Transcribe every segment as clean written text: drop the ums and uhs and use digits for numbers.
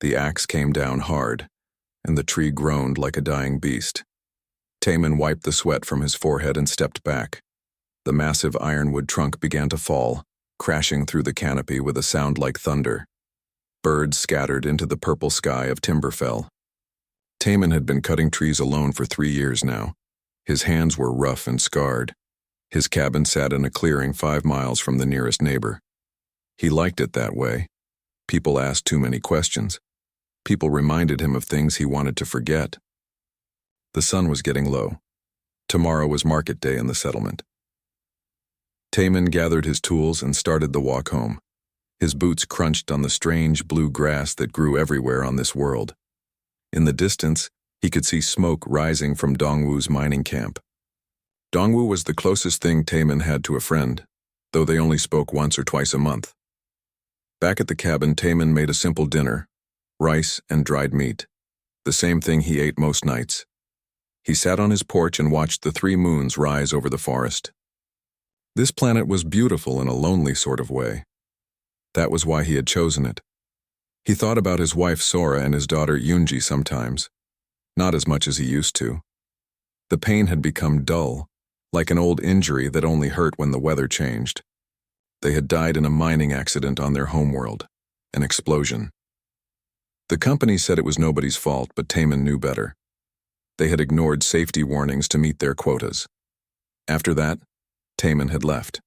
The axe came down hard, and the tree groaned like a dying beast. Taman wiped the sweat from his forehead and stepped back. The massive ironwood trunk began to fall, crashing through the canopy with a sound like thunder. Birds scattered into the purple sky of Timberfell. Taman had been cutting trees alone for 3 years now. His hands were rough and scarred. His cabin sat in a clearing 5 miles from the nearest neighbor. He liked it that way. People asked too many questions. People reminded him of things he wanted to forget. The sun was getting low. Tomorrow was market day in the settlement. Taman gathered his tools and started the walk home. His boots crunched on the strange blue grass that grew everywhere on this world. In the distance, he could see smoke rising from Dongwu's mining camp. Dongwu was the closest thing Taman had to a friend, though they only spoke once or twice a month. Back at the cabin, Taman made a simple dinner, rice and dried meat, the same thing he ate most nights. He sat on his porch and watched the 3 moons rise over the forest. This planet was beautiful in a lonely sort of way. That was why he had chosen it. He thought about his wife Sora and his daughter Yunji sometimes, not as much as he used to. The pain had become dull, like an old injury that only hurt when the weather changed. They had died in a mining accident on their homeworld, an explosion. The company said it was nobody's fault, but Taman knew better. They had ignored safety warnings to meet their quotas. After that, Taman had left.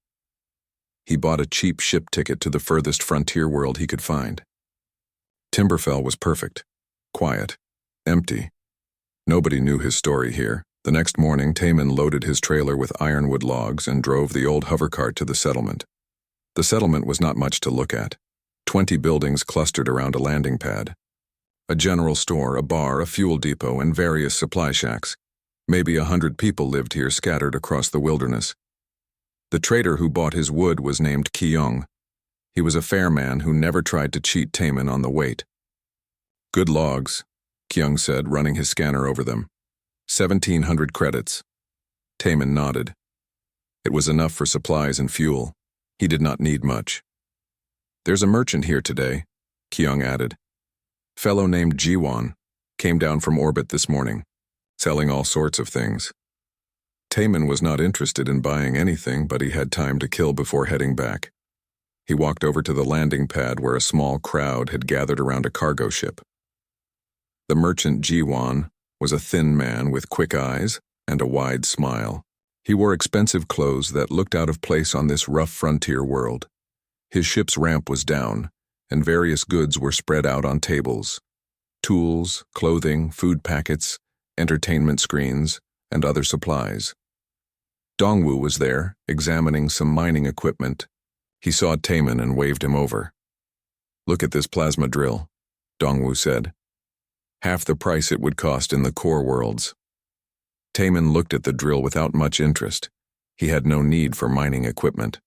He bought a cheap ship ticket to the furthest frontier world he could find. Timberfell was perfect, quiet, empty. Nobody knew his story here. The next morning, Taman loaded his trailer with ironwood logs and drove the old hovercart to the settlement. The settlement was not much to look at. 20 buildings clustered around a landing pad. A general store, a bar, a fuel depot, and various supply shacks. Maybe 100 people lived here scattered across the wilderness. The trader who bought his wood was named Kyung. He was a fair man who never tried to cheat Taman on the weight. "Good logs," Kyung said, running his scanner over them. 1,700 credits. Taman nodded. It was enough for supplies and fuel. He did not need much. "There's a merchant here today," Kyung added. "Fellow named Jiwon. Came down from orbit this morning, selling all sorts of things." Taman was not interested in buying anything, but he had time to kill before heading back. He walked over to the landing pad where a small crowd had gathered around a cargo ship. The merchant Jiwon was a thin man with quick eyes and a wide smile. He wore expensive clothes that looked out of place on this rough frontier world. His ship's ramp was down, and various goods were spread out on tables. Tools, clothing, food packets, entertainment screens, and other supplies. Dongwu was there, examining some mining equipment. He saw Taman and waved him over. "Look at this plasma drill," Dongwu said. "Half the price it would cost in the core worlds." Taman looked at the drill without much interest. He had no need for mining equipment.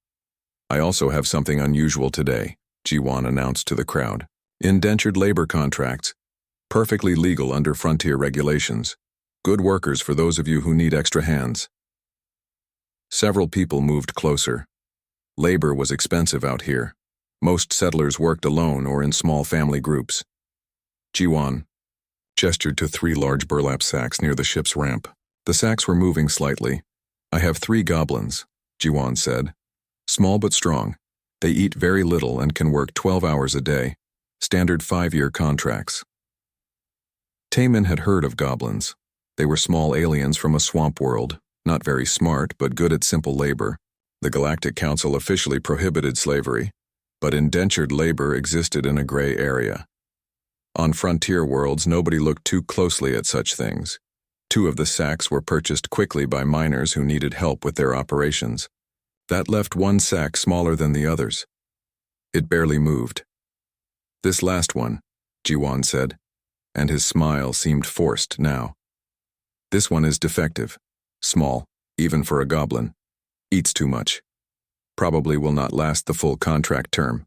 "I also have something unusual today," Jiwon announced to the crowd. "Indentured labor contracts. Perfectly legal under frontier regulations. Good workers for those of you who need extra hands." Several people moved closer. Labor was expensive out here. Most settlers worked alone or in small family groups. Jiwon gestured to 3 large burlap sacks near the ship's ramp. The sacks were moving slightly. "I have 3 goblins," Jiwon said. "Small but strong. They eat very little and can work 12 hours a day. Standard 5-year contracts." Taman had heard of goblins. They were small aliens from a swamp world, not very smart but good at simple labor. The Galactic Council officially prohibited slavery, but indentured labor existed in a gray area. On frontier worlds, nobody looked too closely at such things. 2 of the sacks were purchased quickly by miners who needed help with their operations. That left 1 sack smaller than the others. It barely moved. "This last one," Jiwon said, and his smile seemed forced now. "This one is defective. Small, even for a goblin. Eats too much. Probably will not last the full contract term,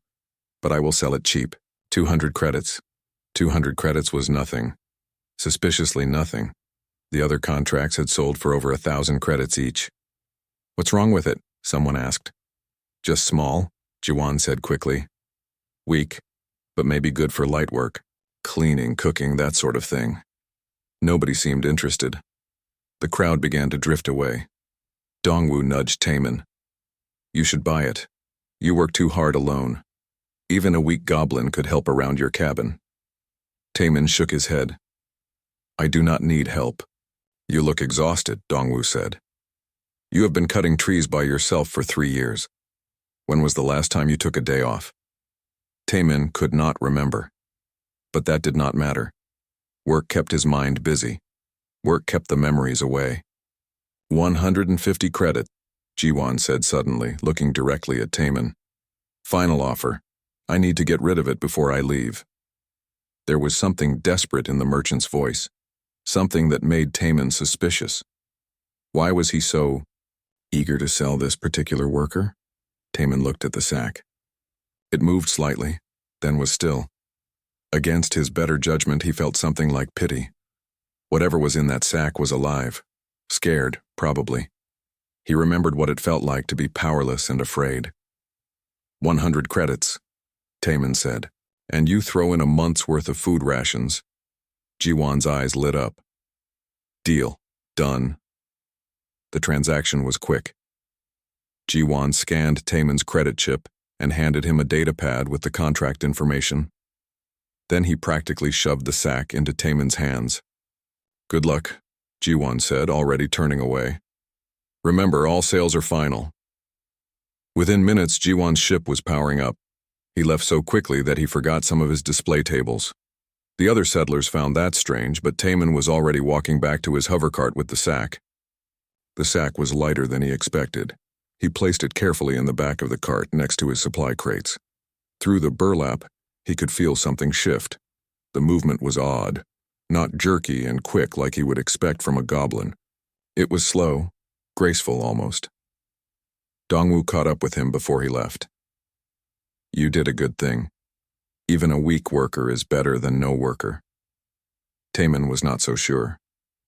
but I will sell it cheap. 200 credits. 200 credits was nothing. Suspiciously nothing. The other contracts had sold for over 1,000 credits each. "What's wrong with it?" someone asked. "Just small," Jiwon said quickly. "Weak, but maybe good for light work." Cleaning, cooking, that sort of thing. Nobody seemed interested. The crowd began to drift away. Dongwu nudged Taemin. You should buy it. You work too hard alone. Even a weak goblin could help around your cabin. Taemin shook his head. I do not need help. You look exhausted, Dongwu said. You have been cutting trees by yourself for 3 years. When was the last time you took a day off? Taemin could not remember. But that did not matter. Work kept his mind busy. Work kept the memories away. 150 credit, Jiwan said suddenly, looking directly at Taemin. Final offer. I need to get rid of it before I leave. There was something desperate in the merchant's voice, something that made Taemin suspicious. Why was he so eager to sell this particular worker? Taemin looked at the sack. It moved slightly, then was still. Against his better judgment, he felt something like pity. Whatever was in that sack was alive. Scared, probably. He remembered what it felt like to be powerless and afraid. 100 credits, Taemin said, and you throw in a month's worth of food rations. Jiwan's eyes lit up. Deal. Done. The transaction was quick. Jiwan scanned Taemin's credit chip and handed him a data pad with the contract information. Then he practically shoved the sack into Taemin's hands. Good luck, Jiwan said, already turning away. Remember, all sales are final. Within minutes, Jiwan's ship was powering up. He left so quickly that he forgot some of his display tables. The other settlers found that strange, but Taemin was already walking back to his hovercart with the sack. The sack was lighter than he expected. He placed it carefully in the back of the cart next to his supply crates. Through the burlap, he could feel something shift. The movement was odd, not jerky and quick like he would expect from a goblin. It was slow, graceful almost. Dongwu caught up with him before he left. You did a good thing. Even a weak worker is better than no worker. Taemin was not so sure.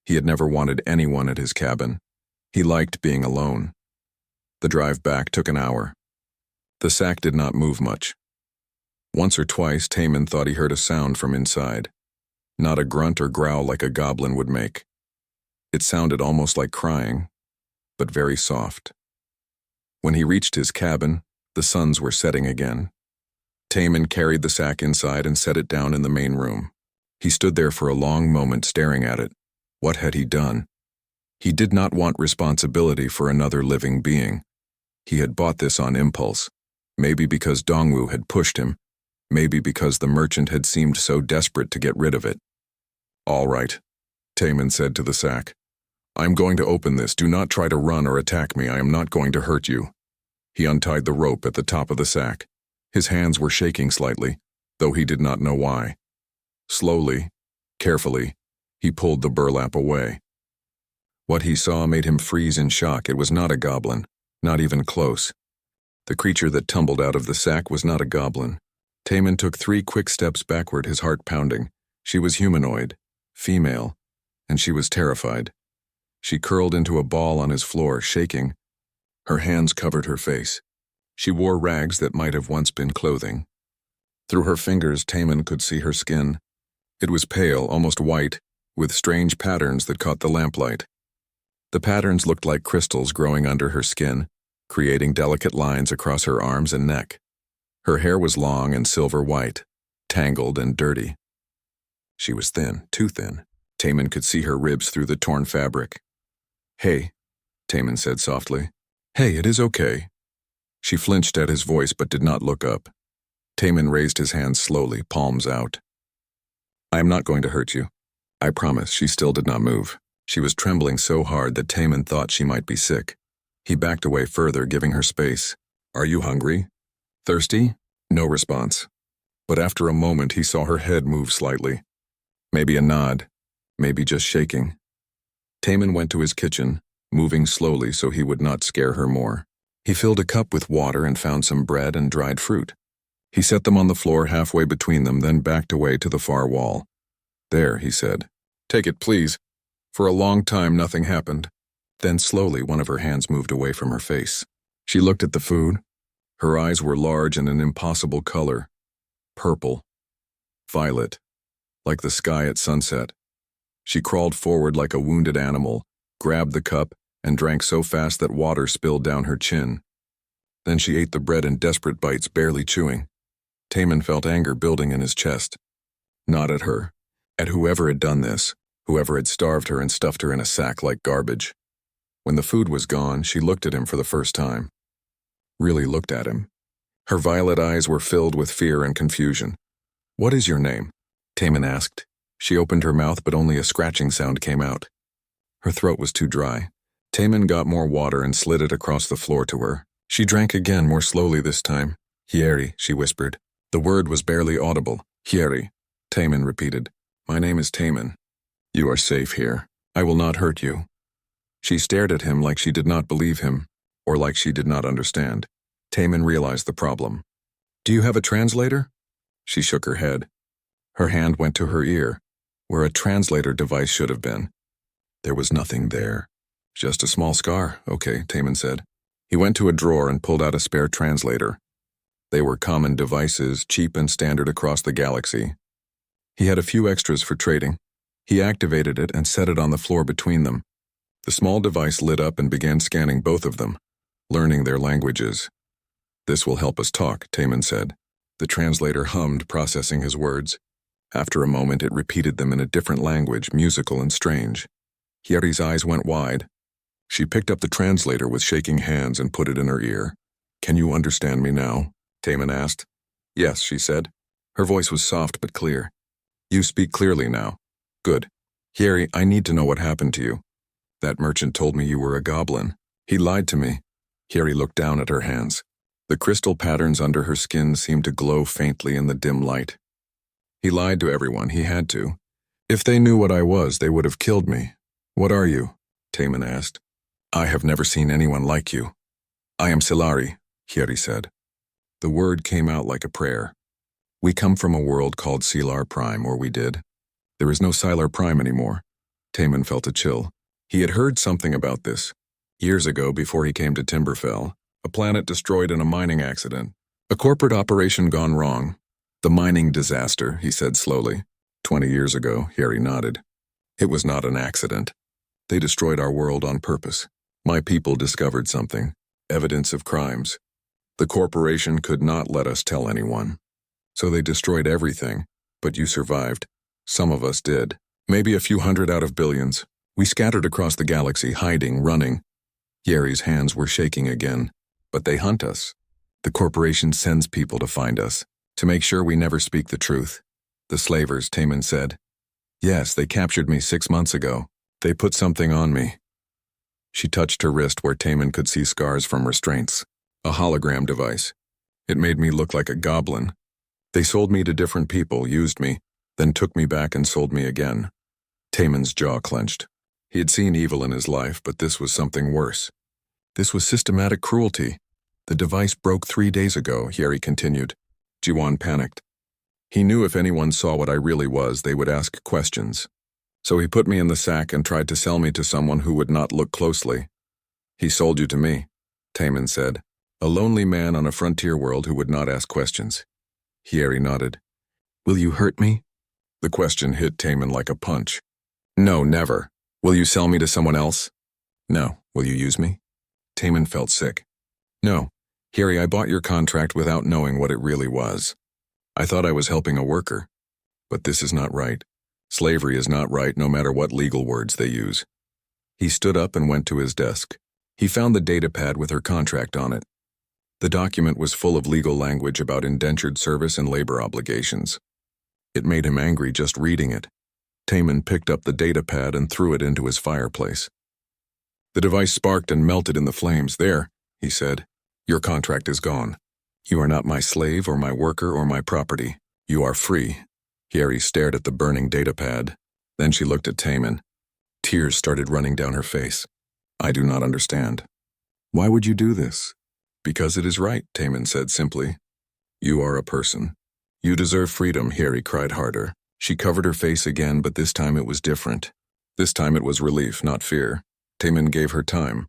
He had never wanted anyone at his cabin. He liked being alone. The drive back took an hour. The sack did not move much. Once or twice, Taemin thought he heard a sound from inside. Not a grunt or growl like a goblin would make. It sounded almost like crying, but very soft. When he reached his cabin, the suns were setting again. Taemin carried the sack inside and set it down in the main room. He stood there for a long moment staring at it. What had he done? He did not want responsibility for another living being. He had bought this on impulse, maybe because Dongwu had pushed him, maybe because the merchant had seemed so desperate to get rid of it. All right, Taemin said to the sack. I'm going to open this. Do not try to run or attack me. I am not going to hurt you. He untied the rope at the top of the sack. His hands were shaking slightly, though he did not know why. Slowly, carefully, he pulled the burlap away. What he saw made him freeze in shock. It was not a goblin, not even close. The creature that tumbled out of the sack was not a goblin. Taemin took 3 quick steps backward, his heart pounding. She was humanoid, female, and she was terrified. She curled into a ball on his floor, shaking. Her hands covered her face. She wore rags that might have once been clothing. Through her fingers, Taemin could see her skin. It was pale, almost white, with strange patterns that caught the lamplight. The patterns looked like crystals growing under her skin, creating delicate lines across her arms and neck. Her hair was long and silver white, tangled and dirty. She was thin, too thin. Taemin could see her ribs through the torn fabric. Hey, Taemin said softly. Hey, it is okay. She flinched at his voice but did not look up. Taemin raised his hands slowly, palms out. I am not going to hurt you. I promise. She still did not move. She was trembling so hard that Taemin thought she might be sick. He backed away further, giving her space. Are you hungry? Thirsty? No response. But after a moment he saw her head move slightly. Maybe a nod. Maybe just shaking. Taemin went to his kitchen, moving slowly so he would not scare her more. He filled a cup with water and found some bread and dried fruit. He set them on the floor halfway between them, then backed away to the far wall. There, he said. Take it, please. For a long time nothing happened. Then slowly one of her hands moved away from her face. She looked at the food. Her eyes were large and an impossible color. Purple. Violet. like the sky at sunset. She crawled forward like a wounded animal, grabbed the cup, and drank so fast that water spilled down her chin. Then she ate the bread in desperate bites, barely chewing. Taman felt anger building in his chest. Not at her. At whoever had done this, whoever had starved her and stuffed her in a sack like garbage. When the food was gone, she looked at him for the first time. Really looked at him. Her violet eyes were filled with fear and confusion. "What is your name?" Taman asked. She opened her mouth, but only a scratching sound came out. Her throat was too dry. Taman got more water and slid it across the floor to her. She drank again, more slowly this time. "Hieri," she whispered. The word was barely audible. "Hieri." Taman repeated. "My name is Taman. You are safe here. I will not hurt you." She stared at him like she did not believe him, or like she did not understand. Taman realized the problem. "Do you have a translator?" She shook her head. Her hand went to her ear, where a translator device should have been. There was nothing there. "Just a small scar, okay," Taman said. He went to a drawer and pulled out a spare translator. They were common devices, cheap and standard across the galaxy. He had a few extras for trading. He activated it and set it on the floor between them. The small device lit up and began scanning both of them, learning their languages. "This will help us talk," Taman said. The translator hummed, processing his words. After a moment, it repeated them in a different language, musical and strange. Hieri's eyes went wide. She picked up the translator with shaking hands and put it in her ear. "Can you understand me now?" Taman asked. "Yes," she said. Her voice was soft but clear. "You speak clearly now. Good. Hieri, I need to know what happened to you. That merchant told me you were a goblin. He lied to me." Hieri looked down at her hands. The crystal patterns under her skin seemed to glow faintly in the dim light. "He lied to everyone. He had to. If they knew what I was, they would have killed me." "What are you?" Taman asked. "I have never seen anyone like you." "I am Silari," Hieri said. The word came out like a prayer. "We come from a world called Silar Prime, or we did. There is no Silar Prime anymore." Taman felt a chill. He had heard something about this. Years ago, before he came to Timberfell, a planet destroyed in a mining accident. A corporate operation gone wrong. "The mining disaster," he said slowly. 20 years ago, Hieri nodded. "It was not an accident. They destroyed our world on purpose. My people discovered something, evidence of crimes. The corporation could not let us tell anyone. So they destroyed everything, but you survived. Some of us did. Maybe a few hundred out of billions. We scattered across the galaxy, hiding, running." Hieri's hands were shaking again. "But they hunt us. The corporation sends people to find us, to make sure we never speak the truth." "The slavers," Taman said. "Yes, they captured me 6 months ago. They put something on me." She touched her wrist where Taman could see scars from restraints. "A hologram device. It made me look like a goblin. They sold me to different people, used me, then took me back and sold me again." Taman's jaw clenched. He had seen evil in his life, but this was something worse. This was systematic cruelty. "The device broke 3 days ago," Hieri continued. Jiwan panicked. "He knew if anyone saw what I really was, they would ask questions. So he put me in the sack and tried to sell me to someone who would not look closely." "He sold you to me," Taman said. "A lonely man on a frontier world who would not ask questions." Hieri nodded. "Will you hurt me?" The question hit Taman like a punch. "No, never. Will you sell me to someone else?" "No. Will you use me?" Taman felt sick. "No. Hieri, I bought your contract without knowing what it really was. I thought I was helping a worker. But this is not right. Slavery is not right, no matter what legal words they use." He stood up and went to his desk. He found the datapad with her contract on it. The document was full of legal language about indentured service and labor obligations. It made him angry just reading it. Taman picked up the datapad and threw it into his fireplace. The device sparked and melted in the flames. "There," he said. "Your contract is gone. You are not my slave or my worker or my property. You are free." Hieri stared at the burning datapad. Then she looked at Taman. Tears started running down her face. "I do not understand." "Why would you do this?" "Because it is right," Taman said simply. "You are a person. You deserve freedom," Hieri cried harder. She covered her face again, but this time it was different. This time it was relief, not fear. Taman gave her time.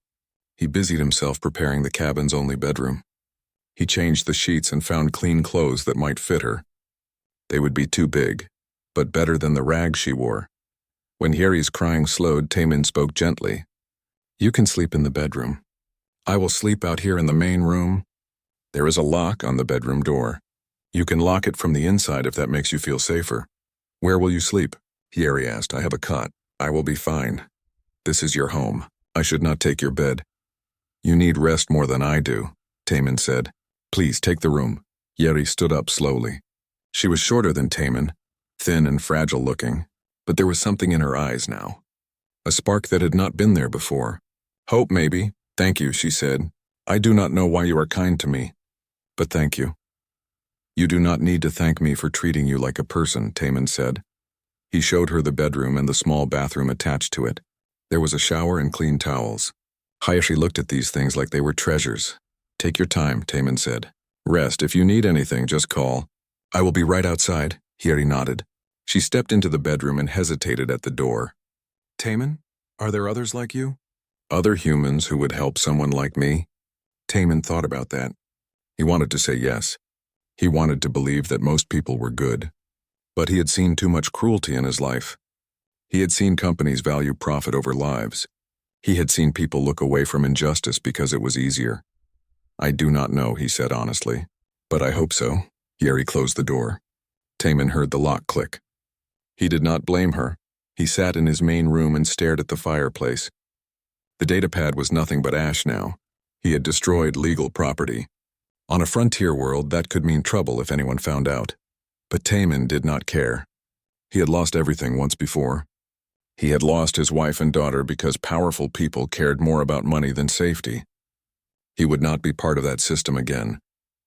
He busied himself preparing the cabin's only bedroom. He changed the sheets and found clean clothes that might fit her. They would be too big. but better than the rags she wore. When Yeri's crying slowed, Taemin spoke gently. You can sleep in the bedroom. I will sleep out here in the main room. There is a lock on the bedroom door. You can lock it from the inside if that makes you feel safer. Where will you sleep? Yeri asked. I have a cot. I will be fine. This is your home. I should not take your bed. You need rest more than I do, Taemin said. Please take the room. Yeri stood up slowly. She was shorter than Taemin, thin and fragile looking, but there was something in her eyes now. A spark that had not been there before. Hope, maybe. Thank you, she said. I do not know why you are kind to me, but thank you. You do not need to thank me for treating you like a person, Taemin said. He showed her the bedroom and the small bathroom attached to it. There was a shower and clean towels. Hayashi looked at these things like they were treasures. Take your time, Taemin said. Rest. If you need anything, just call. I will be right outside, Yeri nodded. She stepped into the bedroom and hesitated at the door. Taemin, are there others like you? Other humans who would help someone like me? Taemin thought about that. He wanted to say yes. He wanted to believe that most people were good. But he had seen too much cruelty in his life. He had seen companies value profit over lives. He had seen people look away from injustice because it was easier. I do not know, he said honestly. But I hope so. Yeri closed the door. Taemin heard the lock click. He did not blame her. He sat in his main room and stared at the fireplace. The datapad was nothing but ash now. He had destroyed legal property. On a frontier world, that could mean trouble if anyone found out. But Taemin did not care. He had lost everything once before. He had lost his wife and daughter because powerful people cared more about money than safety. He would not be part of that system again.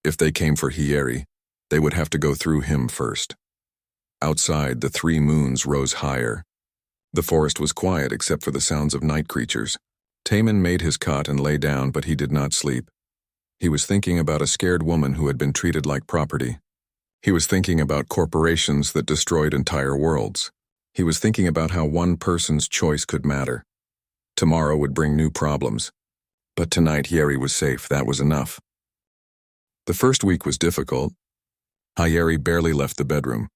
If they came for Hiyeri, they would have to go through him first. Outside, the 3 moons rose higher. The forest was quiet except for the sounds of night creatures. Taemin made his cot and lay down, but he did not sleep. He was thinking about a scared woman who had been treated like property. He was thinking about corporations that destroyed entire worlds. He was thinking about how one person's choice could matter. Tomorrow would bring new problems. But tonight Yeri was safe, that was enough. The first week was difficult. Yeri barely left the bedroom.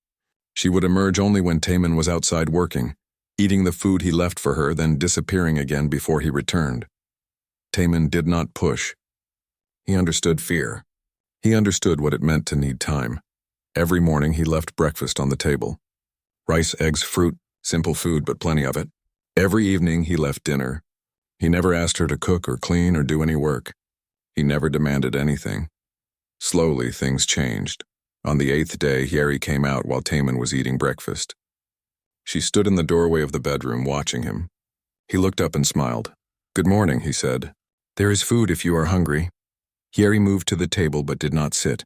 She would emerge only when Taemin was outside working, eating the food he left for her, then disappearing again before he returned. Taemin did not push. He understood fear. He understood what it meant to need time. Every morning he left breakfast on the table. Rice, eggs, fruit, simple food, but plenty of it. Every evening he left dinner. He never asked her to cook or clean or do any work. He never demanded anything. Slowly, things changed. On the 8th day, Yeri came out while Taemin was eating breakfast. She stood in the doorway of the bedroom, watching him. He looked up and smiled. Good morning, he said. There is food if you are hungry. Yeri moved to the table but did not sit.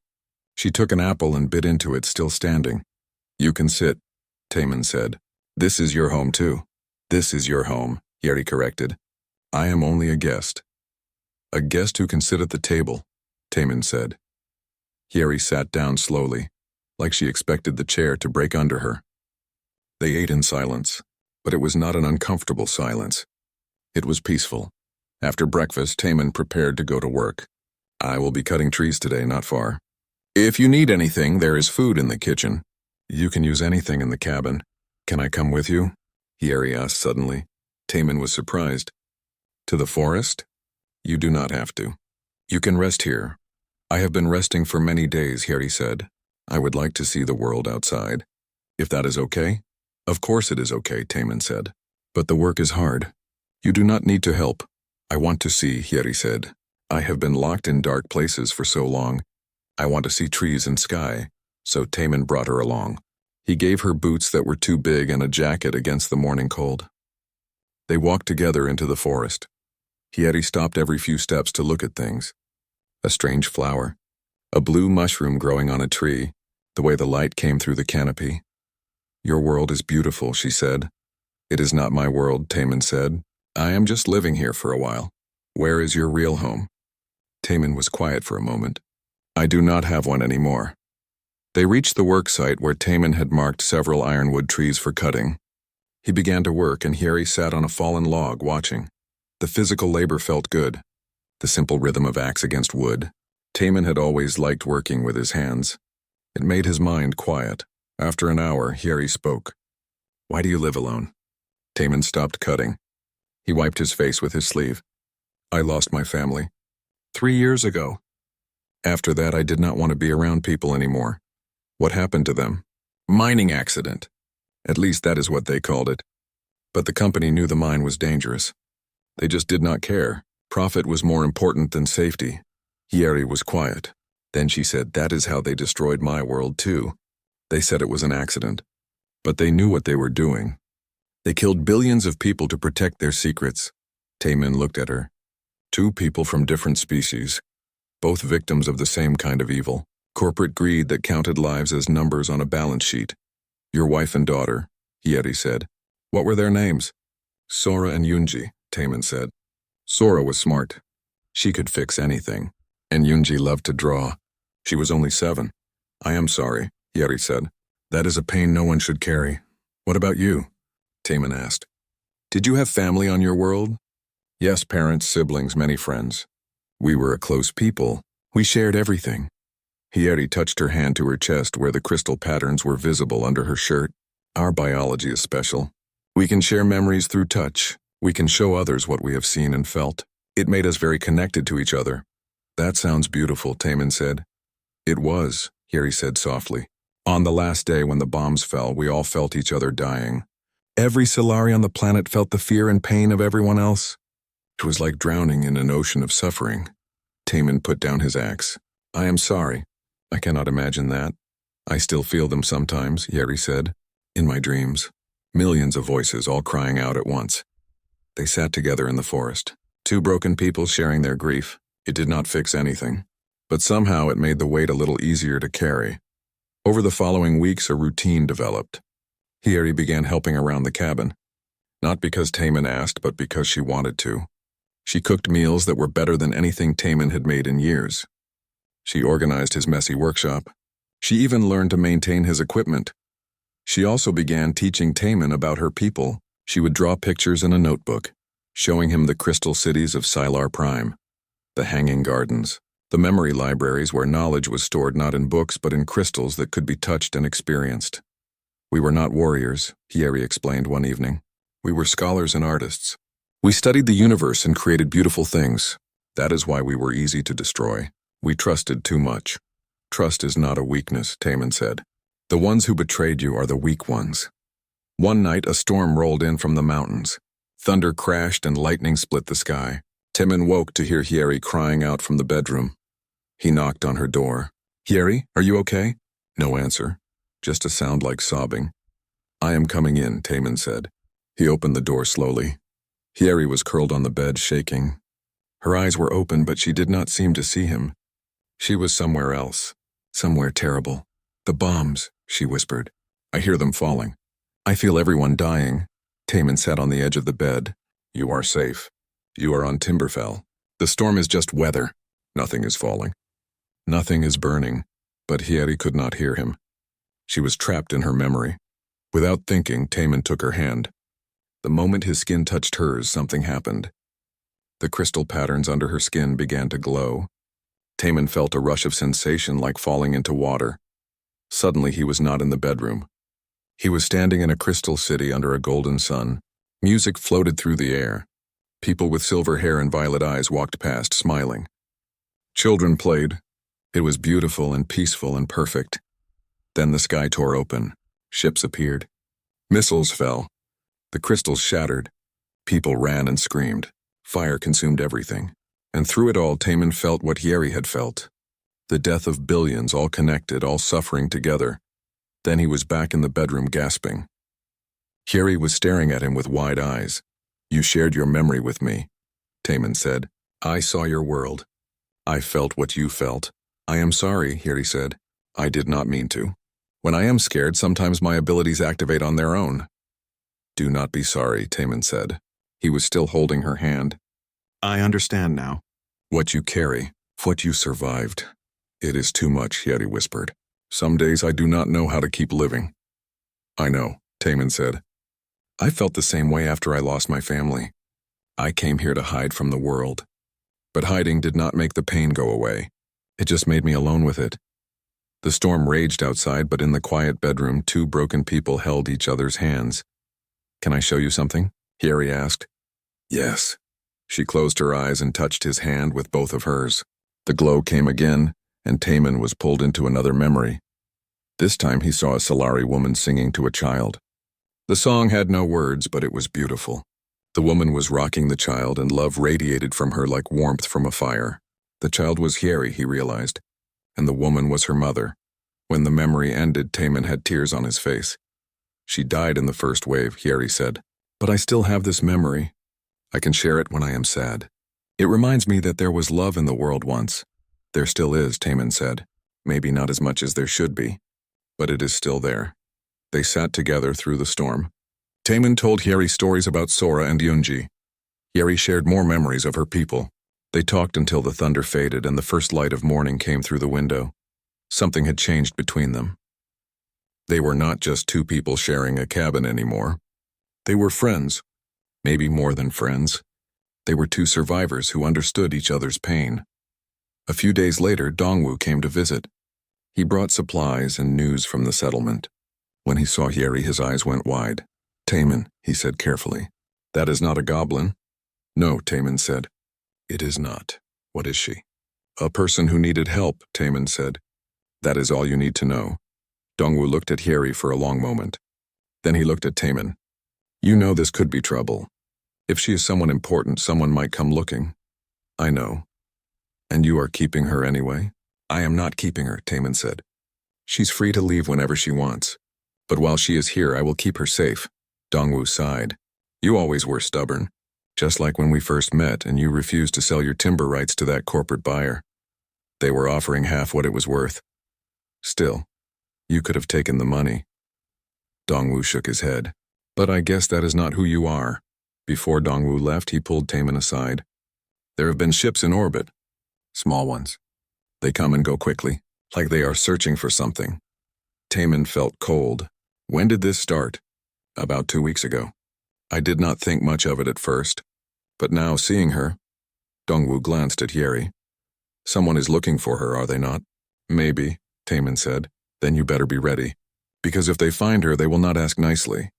She took an apple and bit into it, still standing. You can sit, Taemin said. This is your home too. This is your home, Yeri corrected. I am only a guest. A guest who can sit at the table, Taemin said. Yeri sat down slowly, like she expected the chair to break under her. They ate in silence, but it was not an uncomfortable silence. It was peaceful. After breakfast, Taemin prepared to go to work. I will be cutting trees today, not far. If you need anything, there is food in the kitchen. You can use anything in the cabin. Can I come with you? Yeri asked suddenly. Taemin was surprised. To the forest? You do not have to. You can rest here. I have been resting for many days, Yeri said. I would like to see the world outside. If that is okay? Of course it is okay, Taemin said. But the work is hard. You do not need to help. I want to see, Yeri said. I have been locked in dark places for so long. I want to see trees and sky. So Taemin brought her along. He gave her boots that were too big and a jacket against the morning cold. They walked together into the forest. Yeri stopped every few steps to look at things. A strange flower. A blue mushroom growing on a tree, the way the light came through the canopy. Your world is beautiful, she said. It is not my world, Taemin said. I am just living here for a while. Where is your real home? Taemin was quiet for a moment. I do not have one anymore. They reached the work site where Taemin had marked several ironwood trees for cutting. He began to work and Yeri sat on a fallen log watching. The physical labor felt good. The simple rhythm of axe against wood. Taemin had always liked working with his hands. It made his mind quiet. After an hour, Hieri spoke. Why do you live alone? Taman stopped cutting. He wiped his face with his sleeve. I lost my family. 3 years ago. After that, I did not want to be around people anymore. What happened to them? Mining accident. At least that is what they called it. But the company knew the mine was dangerous. They just did not care. Profit was more important than safety. Hieri was quiet. Then she said, that is how they destroyed my world too. They said it was an accident. But they knew what they were doing. They killed billions of people to protect their secrets. Taman looked at her. 2 people from different species, both victims of the same kind of evil. Corporate greed that counted lives as numbers on a balance sheet. Your wife and daughter, Hieri said. What were their names? Sora and Yunji, Taman said. Sora was smart. She could fix anything. And Yunji loved to draw. She was only 7. I am sorry, Hieri said. That is a pain no one should carry. What about you? Taman asked. Did you have family on your world? Yes, parents, siblings, many friends. We were a close people. We shared everything. Hieri touched her hand to her chest where the crystal patterns were visible under her shirt. Our biology is special. We can share memories through touch. We can show others what we have seen and felt. It made us very connected to each other. That sounds beautiful, Taman said. It was, Hieri said softly. On the last day when the bombs fell, we all felt each other dying. Every Solari on the planet felt the fear and pain of everyone else. It was like drowning in an ocean of suffering. Taman put down his axe. I am sorry. I cannot imagine that. I still feel them sometimes, Hieri said. In my dreams. Millions of voices all crying out at once. They sat together in the forest. 2 broken people sharing their grief. It did not fix anything. But somehow it made the weight a little easier to carry. Over the following weeks, a routine developed. Hieri began helping around the cabin. Not because Taman asked, but because she wanted to. She cooked meals that were better than anything Taman had made in years. She organized his messy workshop. She even learned to maintain his equipment. She also began teaching Taman about her people. She would draw pictures in a notebook, showing him the crystal cities of Sylar Prime, the hanging gardens, the memory libraries where knowledge was stored not in books but in crystals that could be touched and experienced. We were not warriors, Hieri explained one evening. We were scholars and artists. We studied the universe and created beautiful things. That is why we were easy to destroy. We trusted too much. Trust is not a weakness, Taman said. The ones who betrayed you are the weak ones. One night, a storm rolled in from the mountains. Thunder crashed and lightning split the sky. Taman woke to hear Hieri crying out from the bedroom. He knocked on her door. Hieri, are you okay? No answer. Just a sound like sobbing. I am coming in, Taman said. He opened the door slowly. Hieri was curled on the bed, shaking. Her eyes were open, but she did not seem to see him. She was somewhere else. Somewhere terrible. The bombs, she whispered. I hear them falling. I feel everyone dying. Taman sat on the edge of the bed. You are safe. You are on Timberfell. The storm is just weather. Nothing is falling. Nothing is burning. But Hieri could not hear him. She was trapped in her memory. Without thinking, Taman took her hand. The moment his skin touched hers, something happened. The crystal patterns under her skin began to glow. Taman felt a rush of sensation like falling into water. Suddenly he was not in the bedroom. He was standing in a crystal city under a golden sun. Music floated through the air. People with silver hair and violet eyes walked past, smiling. Children played. It was beautiful and peaceful and perfect. Then the sky tore open. Ships appeared. Missiles fell. The crystals shattered. People ran and screamed. Fire consumed everything. And through it all, Taman felt what Hieri had felt. The death of billions, all connected, all suffering together. Then he was back in the bedroom, gasping. Hieri was staring at him with wide eyes. You shared your memory with me, Taman said. I saw your world. I felt what you felt. I am sorry, Hieri said. I did not mean to. When I am scared, sometimes my abilities activate on their own. Do not be sorry, Taman said. He was still holding her hand. I understand now. What you carry, what you survived. It is too much, Hieri whispered. Some days I do not know how to keep living. I know, Taman said. I felt the same way after I lost my family. I came here to hide from the world. But hiding did not make the pain go away. It just made me alone with it. The storm raged outside, but in the quiet bedroom, two broken people held each other's hands. "Can I show you something?" Harry asked. "Yes." She closed her eyes and touched his hand with both of hers. The glow came again, and Taman was pulled into another memory. This time he saw a Solari woman singing to a child. The song had no words, but it was beautiful. The woman was rocking the child, and love radiated from her like warmth from a fire. The child was Harry, he realized, and the woman was her mother. When the memory ended, Taman had tears on his face. "She died in the first wave," Harry said. "But I still have this memory. I can share it when I am sad. It reminds me that there was love in the world once." "There still is," Taman said. "Maybe not as much as there should be, but it is still there." They sat together through the storm. Taman told Harry stories about Sora and Yunji. Harry shared more memories of her people. They talked until the thunder faded and the first light of morning came through the window. Something had changed between them. They were not just two people sharing a cabin anymore. They were friends, maybe more than friends. They were two survivors who understood each other's pain. A few days later, Dongwu came to visit. He brought supplies and news from the settlement. When he saw Harry, his eyes went wide. "Taman," he said carefully. "That is not a goblin." "No," Taman said. "It is not. What is she?" "A person who needed help," Taman said. "That is all you need to know." Dongwu looked at Harry for a long moment. Then he looked at Taman. "You know this could be trouble. If she is someone important, someone might come looking." "I know. And you are keeping her anyway?" "I am not keeping her," Taman said. "She's free to leave whenever she wants. But while she is here, I will keep her safe." Dongwu sighed. "You always were stubborn. Just like when we first met and you refused to sell your timber rights to that corporate buyer. They were offering half what it was worth. Still, you could have taken the money." Dongwu shook his head. "But I guess that is not who you are." Before Dongwu left, he pulled Taman aside. "There have been ships in orbit. Small ones. They come and go quickly, like they are searching for something." Taman felt cold. "When did this start?" "About 2 weeks ago. I did not think much of it at first, but now seeing her..." Dongwu glanced at Harry. "Someone is looking for her, are they not?" "Maybe," Taman said. "Then you better be ready. Because if they find her, they will not ask nicely."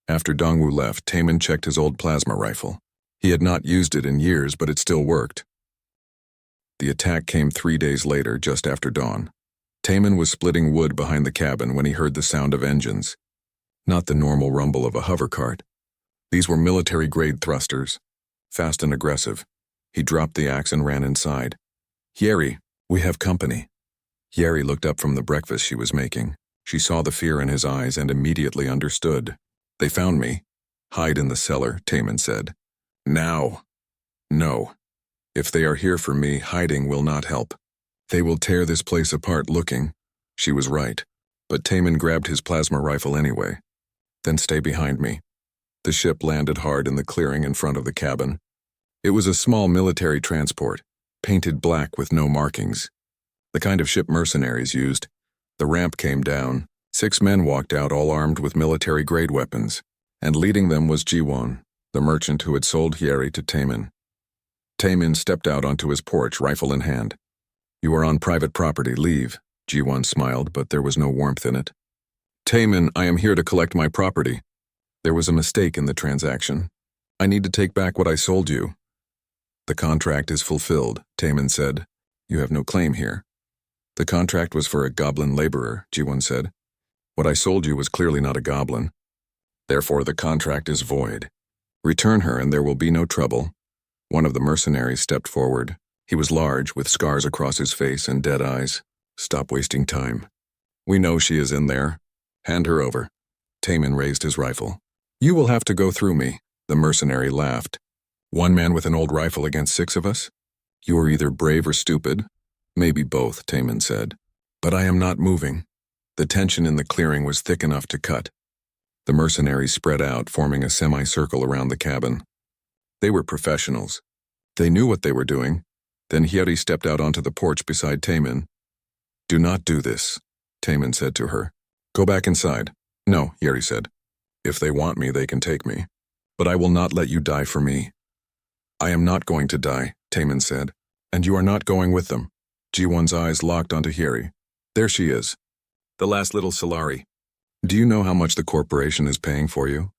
After Dongwu left, Taman checked his old plasma rifle. He had not used it in years, but it still worked. The attack came 3 days later, just after dawn. Taman was splitting wood behind the cabin when he heard the sound of engines. Not the normal rumble of a hover cart. These were military-grade thrusters, fast and aggressive. He dropped the axe and ran inside. "Harry, we have company." Harry looked up from the breakfast she was making. She saw the fear in his eyes and immediately understood. "They found me." "Hide in the cellar," Taman said. "Now." "No. If they are here for me, hiding will not help. They will tear this place apart looking." She was right, but Taman grabbed his plasma rifle anyway. "Then stay behind me." The ship landed hard in the clearing in front of the cabin. It was a small military transport, painted black with no markings. The kind of ship mercenaries used. The ramp came down. 6 men walked out, all armed with military-grade weapons, and leading them was Jiwon, the merchant who had sold Harry to Taman. Taman stepped out onto his porch, rifle in hand. "You are on private property, leave." Jiwon smiled, but there was no warmth in it. "Taman, I am here to collect my property. There was a mistake in the transaction. I need to take back what I sold you." "The contract is fulfilled," Taman said. "You have no claim here." "The contract was for a goblin laborer," Jiwon said. "What I sold you was clearly not a goblin. Therefore, the contract is void. Return her and there will be no trouble." One of the mercenaries stepped forward. He was large, with scars across his face and dead eyes. "Stop wasting time. We know she is in there. Hand her over." Taman raised his rifle. "You will have to go through me," the mercenary laughed. "One man with an old rifle against 6 of us? You are either brave or stupid." "Maybe both," Taman said. "But I am not moving." The tension in the clearing was thick enough to cut. The mercenaries spread out, forming a semicircle around the cabin. They were professionals. They knew what they were doing. Then Hyeri stepped out onto the porch beside Taman. "Do not do this," Taman said to her. "Go back inside." "No," Hyeri said. "If they want me, they can take me. But I will not let you die for me." "I am not going to die," Taman said. "And you are not going with them." Jiwon's eyes locked onto Hyeri. There she is. The last little Solari. Do you know how much the corporation is paying for you?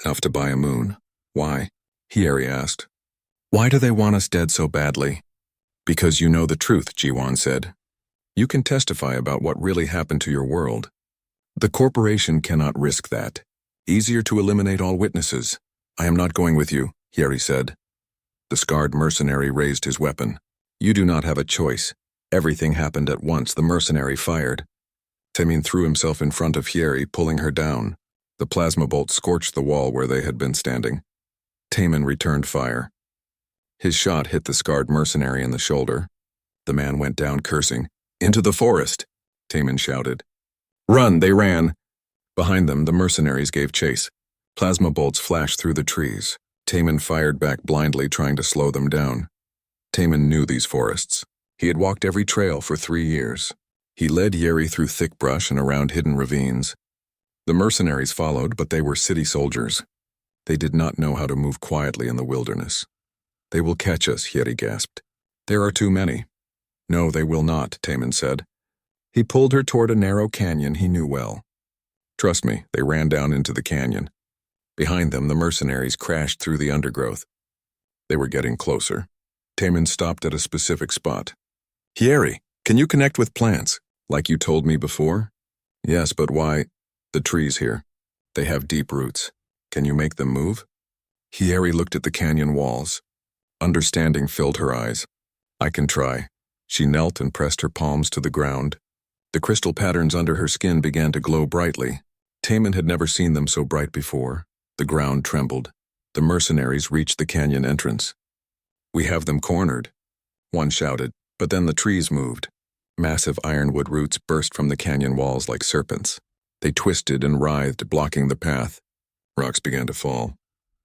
Enough to buy a moon. Why? Hieri asked. Why do they want us dead so badly? Because you know the truth, Jiwan said. You can testify about what really happened to your world. The corporation cannot risk that. Easier to eliminate all witnesses. I am not going with you, Hieri said. The scarred mercenary raised his weapon. You do not have a choice. Everything happened at once. The mercenary fired. Temin threw himself in front of Hieri, pulling her down. The plasma bolt scorched the wall where they had been standing. Temin returned fire. His shot hit the scarred mercenary in the shoulder. The man went down cursing. Into the forest, Temin shouted. Run, they ran. Behind them, the mercenaries gave chase. Plasma bolts flashed through the trees. Temin fired back blindly, trying to slow them down. Temin knew these forests. He had walked every trail for 3 years. He led Hieri through thick brush and around hidden ravines. The mercenaries followed, but they were city soldiers. They did not know how to move quietly in the wilderness. They will catch us, Hieri gasped. There are too many. No, they will not, Temin said. He pulled her toward a narrow canyon he knew well. Trust me, they ran down into the canyon. Behind them, the mercenaries crashed through the undergrowth. They were getting closer. Temin stopped at a specific spot. Hieri, can you connect with plants, like you told me before? Yes, but why? The trees here. They have deep roots. Can you make them move? Hieri looked at the canyon walls. Understanding filled her eyes. I can try. She knelt and pressed her palms to the ground. The crystal patterns under her skin began to glow brightly. Temin had never seen them so bright before. The ground trembled. The mercenaries reached the canyon entrance. We have them cornered, one shouted, but then the trees moved. Massive ironwood roots burst from the canyon walls like serpents. They twisted and writhed, blocking the path. Rocks began to fall.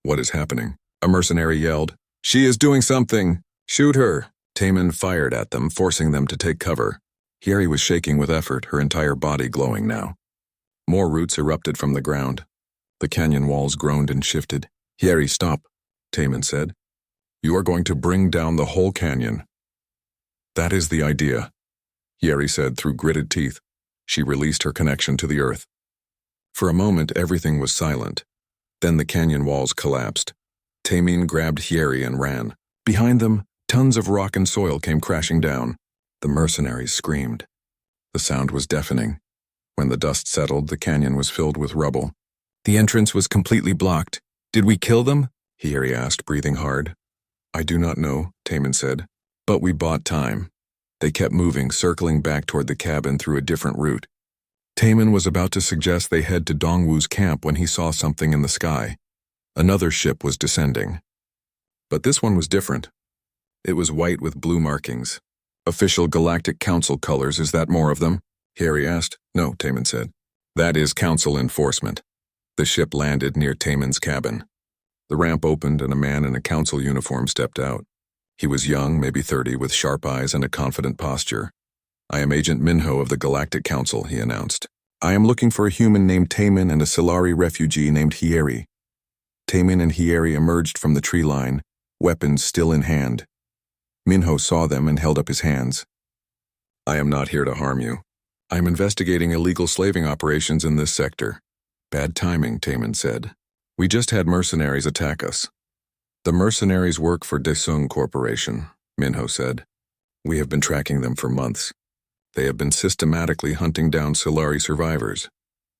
What is happening? A mercenary yelled. She is doing something! Shoot her! Temin fired at them, forcing them to take cover. Hieri was shaking with effort, her entire body glowing now. More roots erupted from the ground. The canyon walls groaned and shifted. Hieri, stop, Temin said. You are going to bring down the whole canyon. That is the idea, Hieri said through gritted teeth. She released her connection to the earth. For a moment, everything was silent. Then the canyon walls collapsed. Temin grabbed Hieri and ran. Behind them, tons of rock and soil came crashing down. The mercenaries screamed. The sound was deafening. When the dust settled, the canyon was filled with rubble. The entrance was completely blocked. Did we kill them? Hieri asked, breathing hard. I do not know, Temin said. But we bought time. They kept moving, circling back toward the cabin through a different route. Temin was about to suggest they head to Dongwu's camp when he saw something in the sky. Another ship was descending. But this one was different. It was white with blue markings. Official Galactic Council colors, is that more of them? Hieri asked. No, Temin said. That is Council enforcement. The ship landed near Temin's cabin. The ramp opened and a man in a council uniform stepped out. He was young, maybe 30, with sharp eyes and a confident posture. I am Agent Minho of the Galactic Council, he announced. I am looking for a human named Temin and a Solari refugee named Hieri. Temin and Hieri emerged from the tree line, weapons still in hand. Minho saw them and held up his hands. I am not here to harm you. I am investigating illegal slaving operations in this sector. Bad timing, Temin said. We just had mercenaries attack us. The mercenaries work for Desung Corporation, Minho said. We have been tracking them for months. They have been systematically hunting down Solari survivors.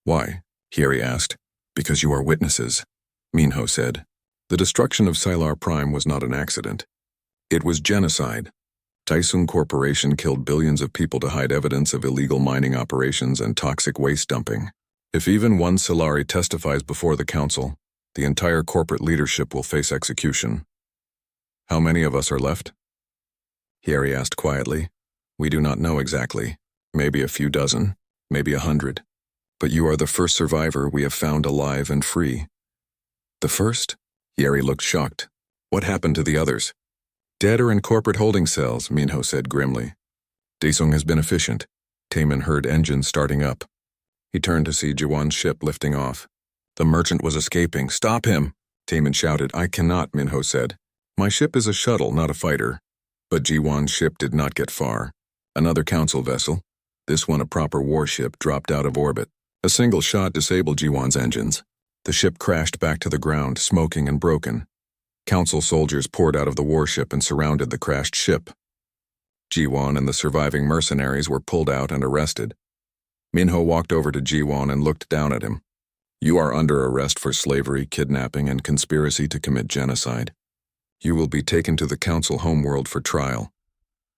Why? Hieri asked. Because you are witnesses, Minho said. The destruction of Sylar Prime was not an accident. It was genocide. Desung Corporation killed billions of people to hide evidence of illegal mining operations and toxic waste dumping. If even one Solari testifies before the council, the entire corporate leadership will face execution. How many of us are left? Hieri asked quietly. We do not know exactly. Maybe a few dozen, maybe 100. But you are the first survivor we have found alive and free. The first? Hieri looked shocked. What happened to the others? Dead or in corporate holding cells, Minho said grimly. Desung has been efficient. Temin heard engines starting up. He turned to see Jiwan's ship lifting off. The merchant was escaping. Stop him, Temin shouted. I cannot, Minho said. My ship is a shuttle, not a fighter. But Jiwan's ship did not get far. Another council vessel. This one, a proper warship, dropped out of orbit. A single shot disabled Jiwan's engines. The ship crashed back to the ground, smoking and broken. Council soldiers poured out of the warship and surrounded the crashed ship. Jiwan and the surviving mercenaries were pulled out and arrested. Minho walked over to Jiwan and looked down at him. You are under arrest for slavery, kidnapping, and conspiracy to commit genocide. You will be taken to the council homeworld for trial.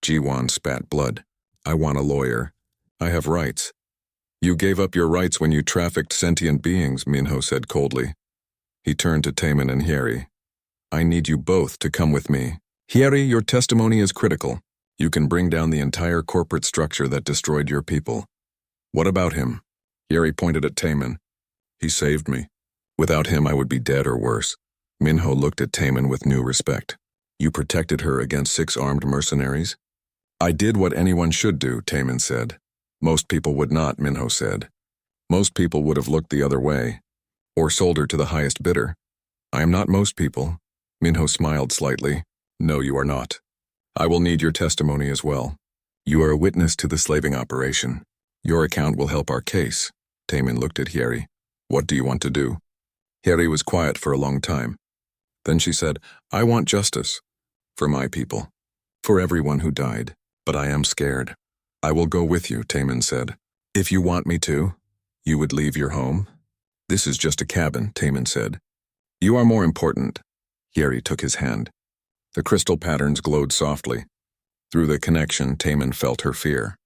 Jiwan spat blood. I want a lawyer. I have rights. You gave up your rights when you trafficked sentient beings, Minho said coldly. He turned to Taemin and Hyeri. I need you both to come with me. Hyeri, your testimony is critical. You can bring down the entire corporate structure that destroyed your people. What about him? Hyeri pointed at Taemin. He saved me. Without him, I would be dead or worse. Minho looked at Taemin with new respect. You protected her against 6 armed mercenaries? I did what anyone should do, Taemin said. Most people would not, Minho said. Most people would have looked the other way, or sold her to the highest bidder. I am not most people. Minho smiled slightly. No, you are not. I will need your testimony as well. You are a witness to the slaving operation. Your account will help our case. Taemin looked at Hyeri. What do you want to do? Hyeri was quiet for a long time. Then she said, I want justice. For my people. For everyone who died. But I am scared. I will go with you, Taemin said. If you want me to, you would leave your home? This is just a cabin, Taemin said. You are more important. Hyeri took his hand. The crystal patterns glowed softly. Through the connection, Taemin felt her fear,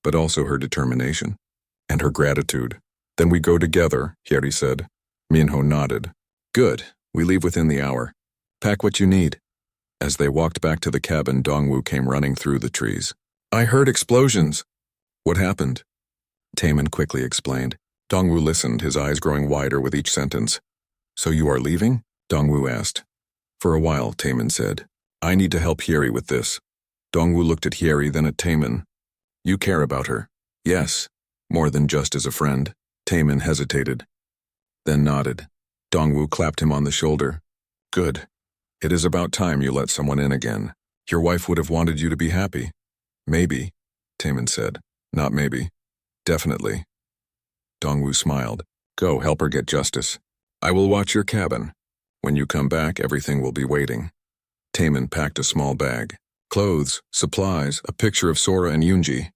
but also her determination, and her gratitude. Then we go together, Hyeri said. Minho nodded. Good, we leave within the hour. Pack what you need. As they walked back to the cabin, Dongwu came running through the trees. I heard explosions. What happened? Taemin quickly explained. Dongwu listened, his eyes growing wider with each sentence. So you are leaving? Dongwu asked. For a while, Taemin said. I need to help Hyeri with this. Dongwu looked at Hyeri, then at Taemin. You care about her? Yes. More than just as a friend. Taemin hesitated, then nodded. Dongwu clapped him on the shoulder. Good. It is about time you let someone in again. Your wife would have wanted you to be happy. Maybe, Taemin said. Not maybe. Definitely. Dongwu smiled. Go, help her get justice. I will watch your cabin. When you come back, everything will be waiting. Taemin packed a small bag. Clothes, supplies, a picture of Sora and Yunji.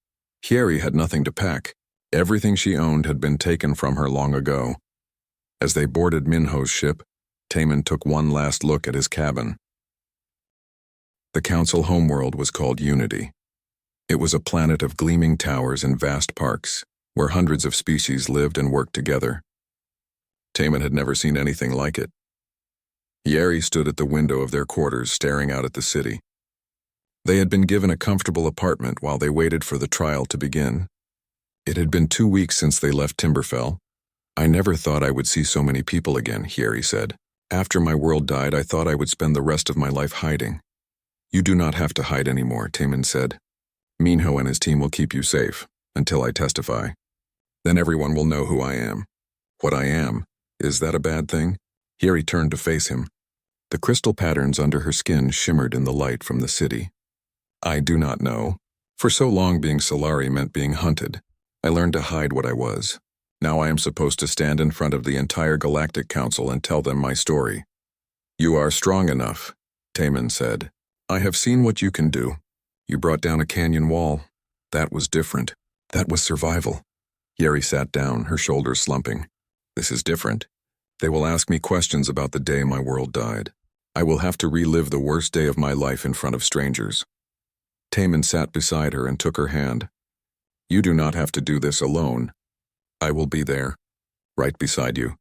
Hyeri had nothing to pack. Everything she owned had been taken from her long ago. As they boarded Minho's ship, Taemin took one last look at his cabin. The council homeworld was called Unity. It was a planet of gleaming towers and vast parks, where hundreds of species lived and worked together. Taemin had never seen anything like it. Hyeri stood at the window of their quarters, staring out at the city. They had been given a comfortable apartment while they waited for the trial to begin. It had been 2 weeks since they left Timberfell. I never thought I would see so many people again, Hyeri said. After my world died, I thought I would spend the rest of my life hiding. You do not have to hide anymore, Taemin said. Minho and his team will keep you safe, until I testify. Then everyone will know who I am. What I am. Is that a bad thing? Hyeri turned to face him. The crystal patterns under her skin shimmered in the light from the city. I do not know. For so long being Solari meant being hunted. I learned to hide what I was. Now I am supposed to stand in front of the entire Galactic Council and tell them my story. You are strong enough, Taemin said. I have seen what you can do. You brought down a canyon wall. That was different. That was survival. Hyeri sat down, her shoulders slumping. This is different. They will ask me questions about the day my world died. I will have to relive the worst day of my life in front of strangers. Taemin sat beside her and took her hand. You do not have to do this alone. I will be there, right beside you.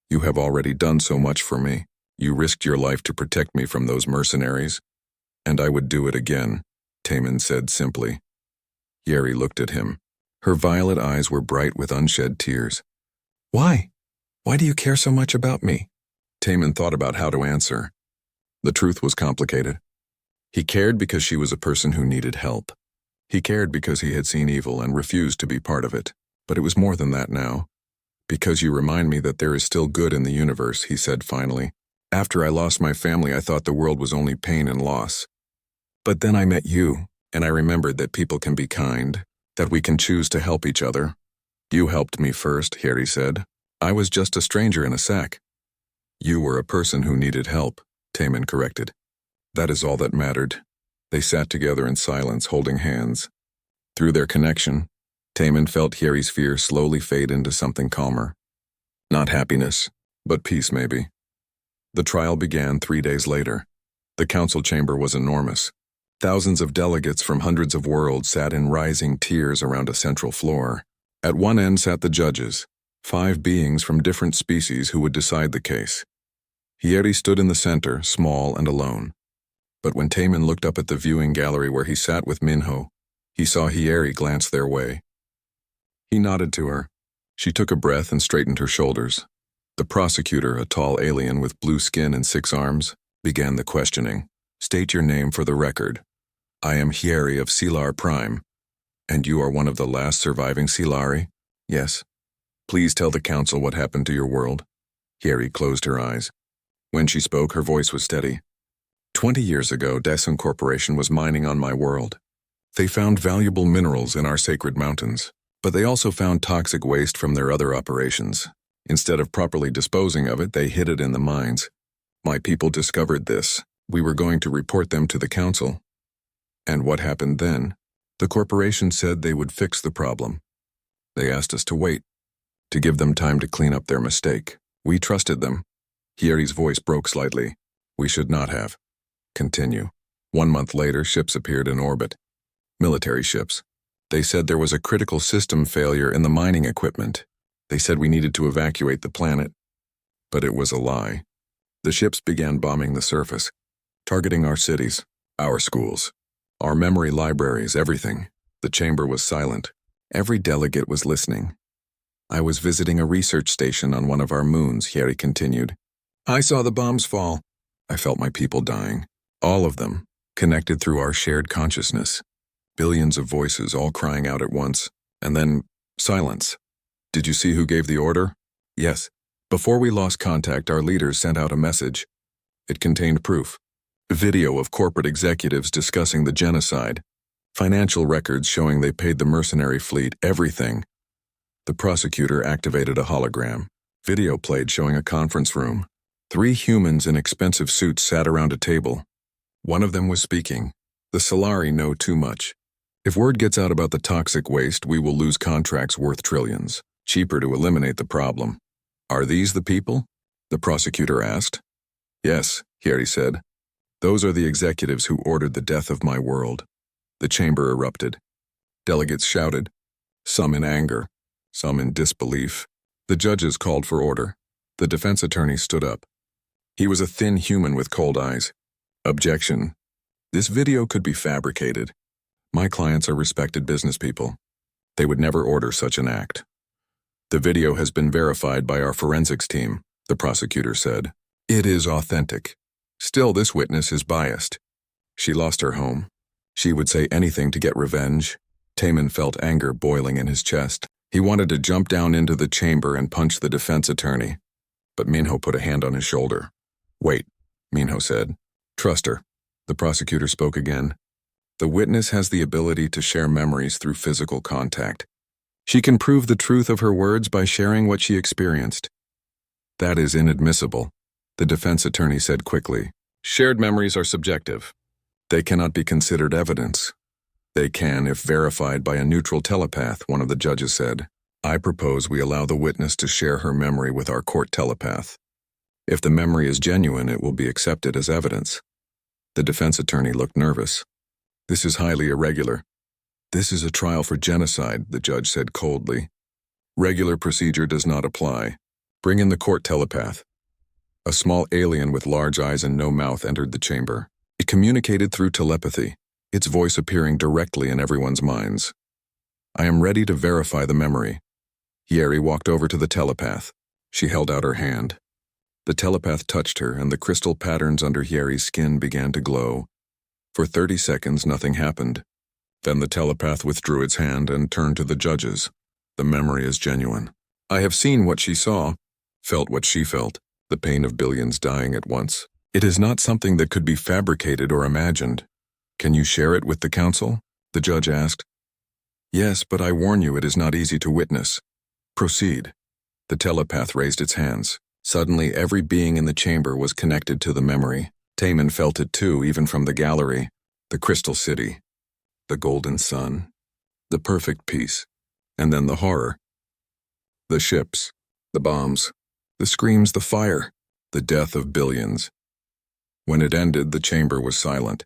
You have already done so much for me. You risked your life to protect me from those mercenaries. And I would do it again, Taemin said simply. Hyeri looked at him. Her violet eyes were bright with unshed tears. Why? Why do you care so much about me? Taemin thought about how to answer. The truth was complicated. He cared because she was a person who needed help. He cared because he had seen evil and refused to be part of it. But it was more than that now. Because you remind me that there is still good in the universe, he said finally. After I lost my family, I thought the world was only pain and loss. But then I met you, and I remembered that people can be kind, that we can choose to help each other. You helped me first, Harry said. I was just a stranger in a sack. You were a person who needed help, Taman corrected. That is all that mattered. They sat together in silence, holding hands. Through their connection, Taman felt Harry's fear slowly fade into something calmer. Not happiness, but peace maybe. The trial began 3 days later. The council chamber was enormous. Thousands of delegates from hundreds of worlds sat in rising tiers around a central floor. At one end sat the judges, 5 beings from different species who would decide the case. Hieri stood in the center, small and alone. But when Taman looked up at the viewing gallery where he sat with Minho, he saw Hieri glance their way. He nodded to her. She took a breath and straightened her shoulders. The prosecutor, a tall alien with blue skin and 6 arms, began the questioning. State your name for the record. I am Hieri of Silar Prime. And you are one of the last surviving Silari? Yes. Please tell the council what happened to your world. Hieri closed her eyes. When she spoke, her voice was steady. 20 years ago, Desson Corporation was mining on my world. They found valuable minerals in our sacred mountains, but they also found toxic waste from their other operations. Instead of properly disposing of it, they hid it in the mines. My people discovered this. We were going to report them to the council. And what happened then? The corporation said they would fix the problem. They asked us to wait, to give them time to clean up their mistake. We trusted them. Hieri's voice broke slightly. We should not have. Continue. 1 month later, ships appeared in orbit. Military ships. They said there was a critical system failure in the mining equipment. They said we needed to evacuate the planet. But it was a lie. The ships began bombing the surface, targeting our cities, our schools, our memory libraries, everything. The chamber was silent. Every delegate was listening. I was visiting a research station on one of our moons, Hieri continued. I saw the bombs fall. I felt my people dying. All of them, connected through our shared consciousness. Billions of voices all crying out at once. And then, silence. Did you see who gave the order? Yes. Before we lost contact, our leaders sent out a message. It contained proof. A video of corporate executives discussing the genocide. Financial records showing they paid the mercenary fleet everything. The prosecutor activated a hologram. Video played showing a conference room. 3 humans in expensive suits sat around a table. One of them was speaking. The Solari know too much. If word gets out about the toxic waste, we will lose contracts worth trillions. Cheaper to eliminate the problem. Are these the people? The prosecutor asked. Yes, Hieri said. Those are the executives who ordered the death of my world. The chamber erupted. Delegates shouted, some in anger, some in disbelief. The judges called for order. The defense attorney stood up. He was a thin human with cold eyes. Objection. This video could be fabricated. My clients are respected business people. They would never order such an act. The video has been verified by our forensics team, the prosecutor said. It is authentic. Still, this witness is biased. She lost her home. She would say anything to get revenge. Taman felt anger boiling in his chest. He wanted to jump down into the chamber and punch the defense attorney. But Minho put a hand on his shoulder. Wait, Minho said. Trust her. The prosecutor spoke again. The witness has the ability to share memories through physical contact. She can prove the truth of her words by sharing what she experienced. That is inadmissible, the defense attorney said quickly. Shared memories are subjective. They cannot be considered evidence. They can if verified by a neutral telepath, one of the judges said. I propose we allow the witness to share her memory with our court telepath. If the memory is genuine, it will be accepted as evidence. The defense attorney looked nervous. This is highly irregular. This is a trial for genocide, the judge said coldly. Regular procedure does not apply. Bring in the court telepath. A small alien with large eyes and no mouth entered the chamber. It communicated through telepathy, its voice appearing directly in everyone's minds. I am ready to verify the memory. Hieri walked over to the telepath. She held out her hand. The telepath touched her, and the crystal patterns under Hieri's skin began to glow. For 30 seconds, nothing happened. Then the telepath withdrew its hand and turned to the judges. The memory is genuine. I have seen what she saw, felt what she felt, the pain of billions dying at once. It is not something that could be fabricated or imagined. Can you share it with the council? The judge asked. Yes, but I warn you, it is not easy to witness. Proceed. The telepath raised its hands. Suddenly, every being in the chamber was connected to the memory. Taman felt it too, even from the gallery. The Crystal City. The golden sun. The perfect peace. And then the horror. The ships. The bombs. The screams, the fire. The death of billions. When it ended, the chamber was silent.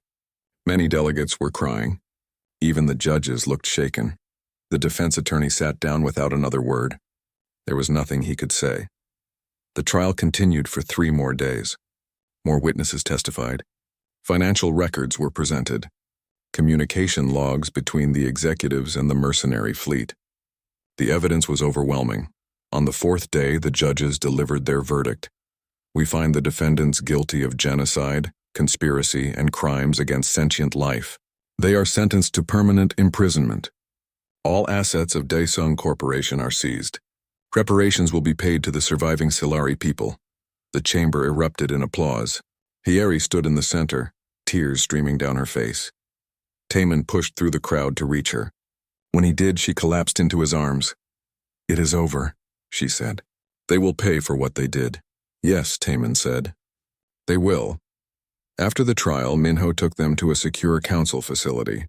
Many delegates were crying. Even the judges looked shaken. The defense attorney sat down without another word. There was nothing he could say. The trial continued for 3 more days. More witnesses testified. Financial records were presented. Communication logs between the executives and the mercenary fleet. The evidence was overwhelming. On the 4th day, the judges delivered their verdict. We find the defendants guilty of genocide, conspiracy, and crimes against sentient life. They are sentenced to permanent imprisonment. All assets of Daesung Corporation are seized. Reparations will be paid to the surviving Silari people. The chamber erupted in applause. Hieri stood in the center, tears streaming down her face. Taman pushed through the crowd to reach her. When he did, she collapsed into his arms. "It is over," she said. "They will pay for what they did." "Yes," Taman said. "They will." After the trial, Minho took them to a secure council facility.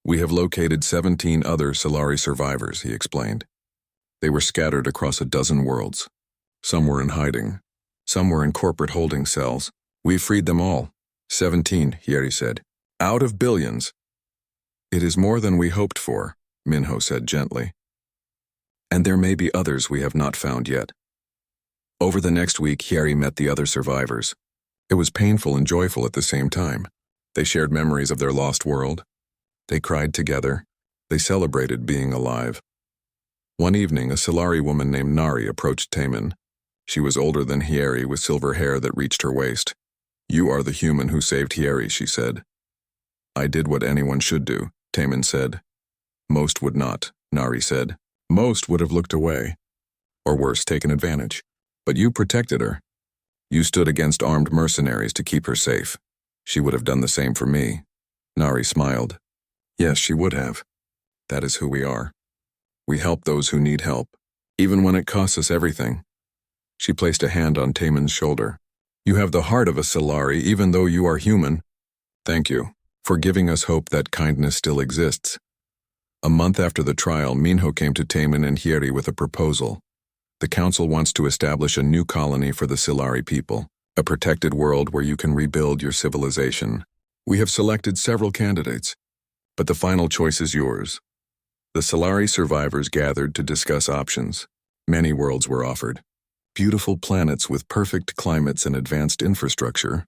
"We have located 17 other Silari survivors," he explained. They were scattered across a dozen worlds. Some were in hiding. Some were in corporate holding cells. "We've freed them all." 17, Hieri said. "Out of billions." "It is more than we hoped for," Minho said gently. "And there may be others we have not found yet." Over the next week, Hieri met the other survivors. It was painful and joyful at the same time. They shared memories of their lost world. They cried together. They celebrated being alive. One evening, a Silari woman named Nari approached Taman. She was older than Hieri, with silver hair that reached her waist. "You are the human who saved Hieri," she said. "I did what anyone should do," Taman said. "Most would not," Nari said. "Most would have looked away. Or worse, taken advantage. But you protected her. You stood against armed mercenaries to keep her safe. She would have done the same for me." Nari smiled. "Yes, she would have. That is who we are. We help those who need help, even when it costs us everything." She placed a hand on Taman's shoulder. "You have the heart of a Silari, even though you are human. Thank you for giving us hope that kindness still exists." A month after the trial, Minho came to Taman and Hieri with a proposal. The council wants to establish a new colony for the Silari people, a protected world where you can rebuild your civilization. We have selected several candidates, but the final choice is yours. The Silari survivors gathered to discuss options. Many worlds were offered. Beautiful planets with perfect climates and advanced infrastructure,